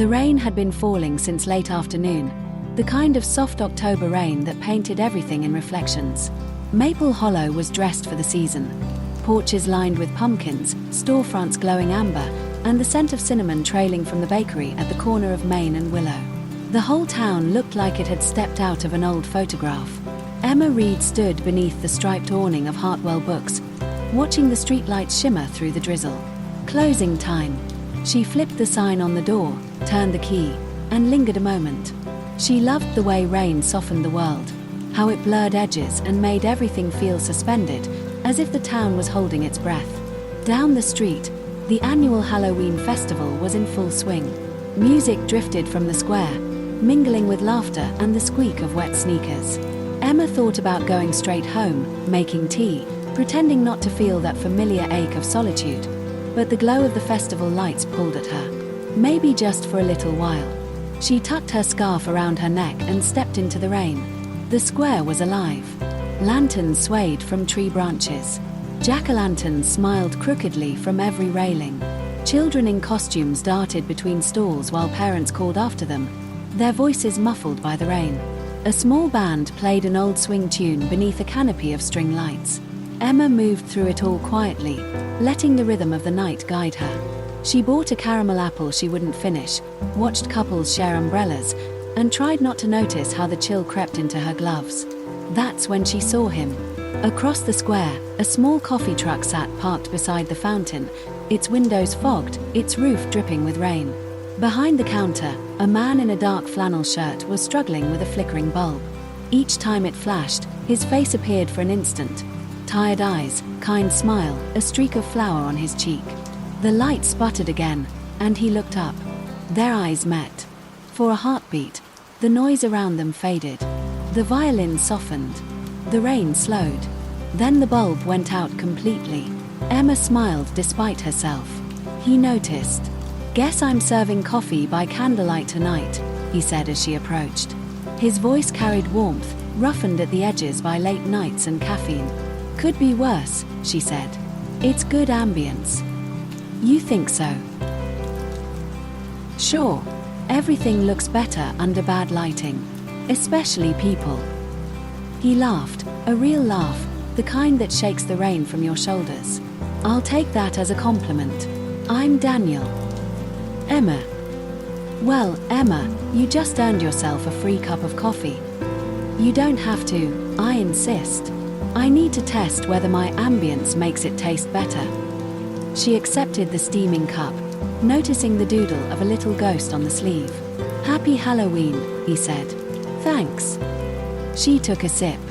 The rain had been falling since late afternoon, the kind of soft October rain that painted everything in reflections. Maple Hollow was dressed for the season. Porches lined with pumpkins, storefronts glowing amber, and the scent of cinnamon trailing from the bakery at the corner of Main and Willow. The whole town looked like it had stepped out of an old photograph. Emma Reed stood beneath the striped awning of Hartwell Books, watching the streetlights shimmer through the drizzle. Closing time. She flipped the sign on the door, turned the key, and lingered a moment. She loved the way rain softened the world, how it blurred edges and made everything feel suspended, as if the town was holding its breath. Down the street, the annual Halloween festival was in full swing. Music drifted from the square, mingling with laughter and the squeak of wet sneakers. Emma thought about going straight home, making tea, pretending not to feel that familiar ache of solitude. But the glow of the festival lights pulled at her. Maybe just for a little while. She tucked her scarf around her neck and stepped into the rain. The square was alive. Lanterns swayed from tree branches. Jack-o'-lanterns smiled crookedly from every railing. Children in costumes darted between stalls while parents called after them, their voices muffled by the rain. A small band played an old swing tune beneath a canopy of string lights. Emma moved through it all quietly, letting the rhythm of the night guide her. She bought a caramel apple she wouldn't finish, watched couples share umbrellas, and tried not to notice how the chill crept into her gloves. That's when she saw him. Across the square, a small coffee truck sat parked beside the fountain, its windows fogged, its roof dripping with rain. Behind the counter, a man in a dark flannel shirt was struggling with a flickering bulb. Each time it flashed, his face appeared for an instant. Tired eyes, kind smile, a streak of flour on his cheek. The light sputtered again, and he looked up. Their eyes met. For a heartbeat, the noise around them faded. The violin softened. The rain slowed. Then the bulb went out completely. Emma smiled despite herself. He noticed. "Guess I'm serving coffee by candlelight tonight," he said as she approached. His voice carried warmth, roughened at the edges by late nights and caffeine. "Could be worse," she said. "It's good ambience." "You think so?" "Sure. Everything looks better under bad lighting. Especially people." He laughed, a real laugh, the kind that shakes the rain from your shoulders. "I'll take that as a compliment. I'm Daniel." "Emma." "Well, Emma, you just earned yourself a free cup of coffee." "You don't have to, I insist. I need to test whether my ambience makes it taste better." She accepted the steaming cup, noticing the doodle of a little ghost on the sleeve. "Happy Halloween," he said. "Thanks." She took a sip.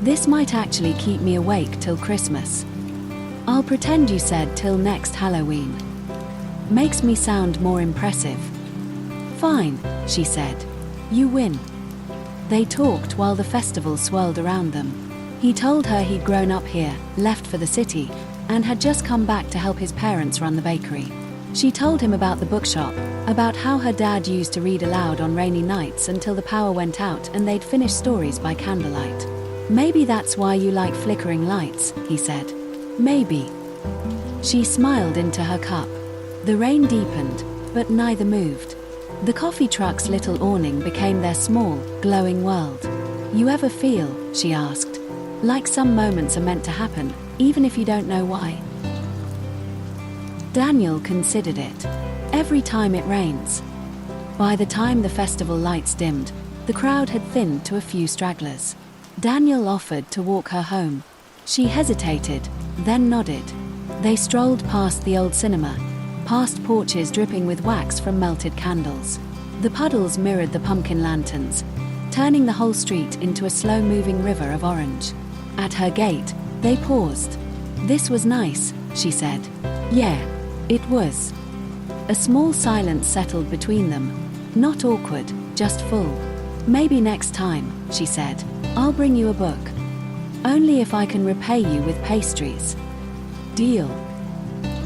"This might actually keep me awake till Christmas." "I'll pretend you said till next Halloween. Makes me sound more impressive." "Fine," she said. "You win." They talked while the festival swirled around them. He told her he'd grown up here, left for the city, and had just come back to help his parents run the bakery. She told him about the bookshop, about how her dad used to read aloud on rainy nights until the power went out and they'd finish stories by candlelight. "Maybe that's why you like flickering lights," he said. "Maybe." She smiled into her cup. The rain deepened, but neither moved. The coffee truck's little awning became their small, glowing world. "You ever feel," she asked, "like some moments are meant to happen, even if you don't know why?" Daniel considered it. Every time it rains. By the time the festival lights dimmed, the crowd had thinned to a few stragglers. Daniel offered to walk her home. She hesitated, then nodded. They strolled past the old cinema, past porches dripping with wax from melted candles. The puddles mirrored the pumpkin lanterns, turning the whole street into a slow-moving river of orange. At her gate, they paused. "This was nice," she said. "Yeah, it was." A small silence settled between them. Not awkward, just full. "Maybe next time," she said. "I'll bring you a book. Only if I can repay you with pastries." "Deal."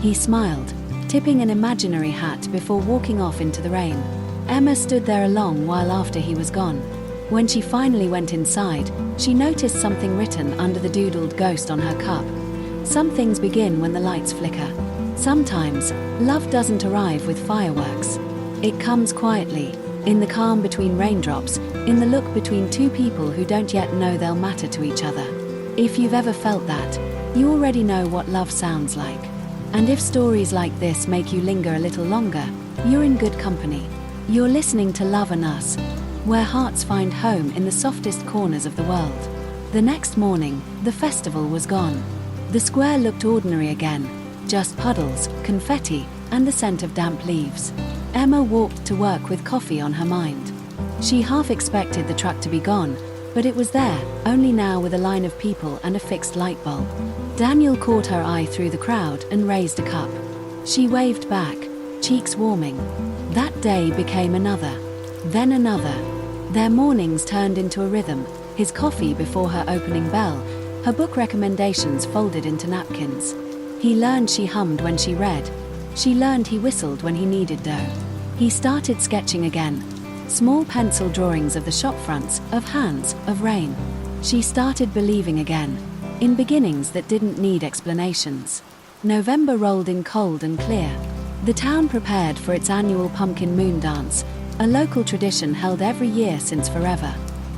He smiled, tipping an imaginary hat before walking off into the rain. Emma stood there a long while after he was gone. When she finally went inside, she noticed something written under the doodled ghost on her cup. "Some things begin when the lights flicker. Sometimes, love doesn't arrive with fireworks. It comes quietly, in the calm between raindrops, in the look between two people who don't yet know they'll matter to each other. If you've ever felt that, you already know what love sounds like. And if stories like this make you linger a little longer, you're in good company. You're listening to Love and Us, where hearts find home in the softest corners of the world. The next morning, the festival was gone. The square looked ordinary again, just puddles, confetti, and the scent of damp leaves. Emma walked to work with coffee on her mind. She half expected the truck to be gone, but it was there, only now with a line of people and a fixed light bulb. Daniel caught her eye through the crowd and raised a cup. She waved back, cheeks warming. That day became another, then another. Their mornings turned into a rhythm, his coffee before her opening bell, her book recommendations folded into napkins. He learned she hummed when she read. She learned he whistled when he needed dough. He started sketching again. Small pencil drawings of the shop fronts, of hands, of rain. She started believing again, in beginnings that didn't need explanations. November rolled in cold and clear. The town prepared for its annual pumpkin moon dance, a local tradition held every year since forever.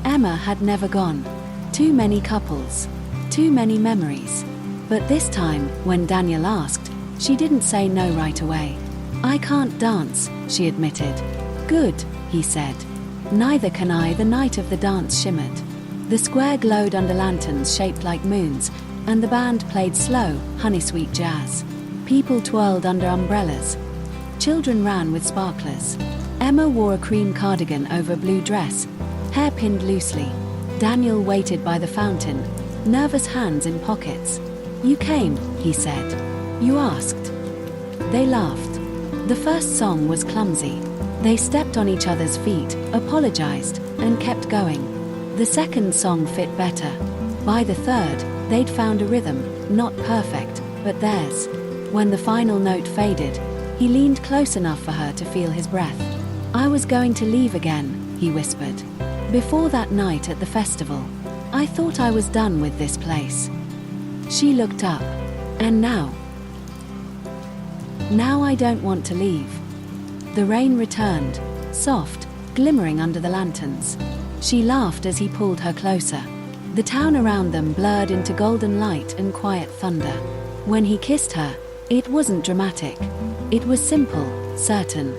Emma had never gone. Too many couples. Too many memories. But this time, when Daniel asked, she didn't say no right away. "I can't dance," she admitted. "Good," he said. "Neither can I." The night of the dance shimmered. The square glowed under lanterns shaped like moons, and the band played slow, honey-sweet jazz. People twirled under umbrellas. Children ran with sparklers. Emma wore a cream cardigan over a blue dress, hair pinned loosely. Daniel waited by the fountain, nervous hands in pockets. "You came," he said. "You asked." They laughed. The first song was clumsy. They stepped on each other's feet, apologized, and kept going. The second song fit better. By the third, they'd found a rhythm, not perfect, but theirs. When the final note faded, he leaned close enough for her to feel his breath. "I was going to leave again," he whispered. "Before that night at the festival. I thought I was done with this place." She looked up. "And now?" "Now I don't want to leave." The rain returned, soft, glimmering under the lanterns. She laughed as he pulled her closer. The town around them blurred into golden light and quiet thunder. When he kissed her, it wasn't dramatic. It was simple, certain,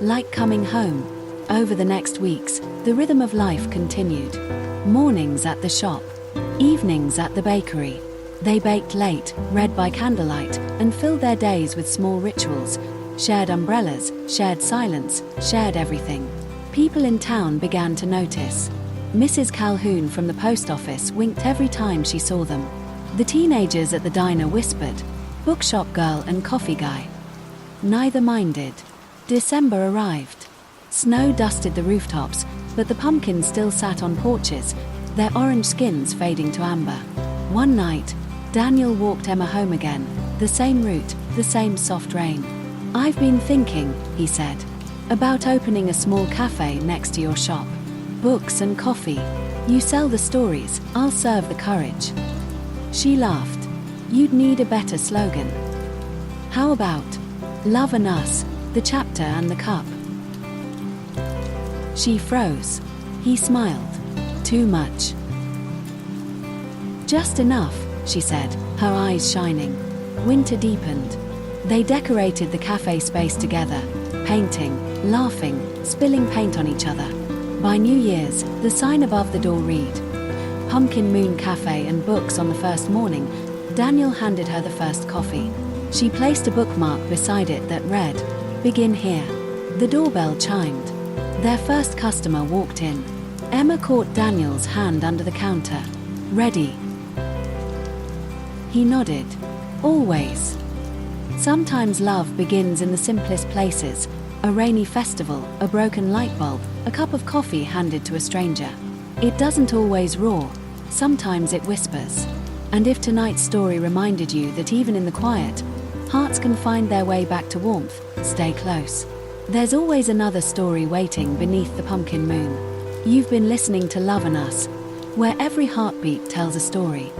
like coming home. Over the next weeks, the rhythm of life continued. Mornings at the shop, evenings at the bakery. They baked late, read by candlelight, and filled their days with small rituals. Shared umbrellas, shared silence, shared everything. People in town began to notice. Mrs. Calhoun from the post office winked every time she saw them. The teenagers at the diner whispered, "Bookshop girl and coffee guy." Neither minded. December arrived. Snow dusted the rooftops, but the pumpkins still sat on porches, their orange skins fading to amber. One night, Daniel walked Emma home again, the same route, the same soft rain. "I've been thinking," he said, "about opening a small cafe next to your shop. Books and coffee. You sell the stories, I'll serve the courage." She laughed. "You'd need a better slogan. How about Love and Us, the chapter and the cup?" She froze. He smiled. "Too much." "Just enough," she said, her eyes shining. Winter deepened. They decorated the cafe space together, painting, laughing, spilling paint on each other. By New Year's, the sign above the door read, "Pumpkin Moon Cafe and Books." On the first morning, Daniel handed her the first coffee. She placed a bookmark beside it that read, "Begin here." The doorbell chimed. Their first customer walked in. Emma caught Daniel's hand under the counter. "Ready?" He nodded. "Always." Sometimes love begins in the simplest places. A rainy festival, a broken light bulb, a cup of coffee handed to a stranger. It doesn't always roar. Sometimes it whispers. And if tonight's story reminded you that even in the quiet, hearts can find their way back to warmth, stay close. There's always another story waiting beneath the pumpkin moon. You've been listening to Love and Us, where every heartbeat tells a story.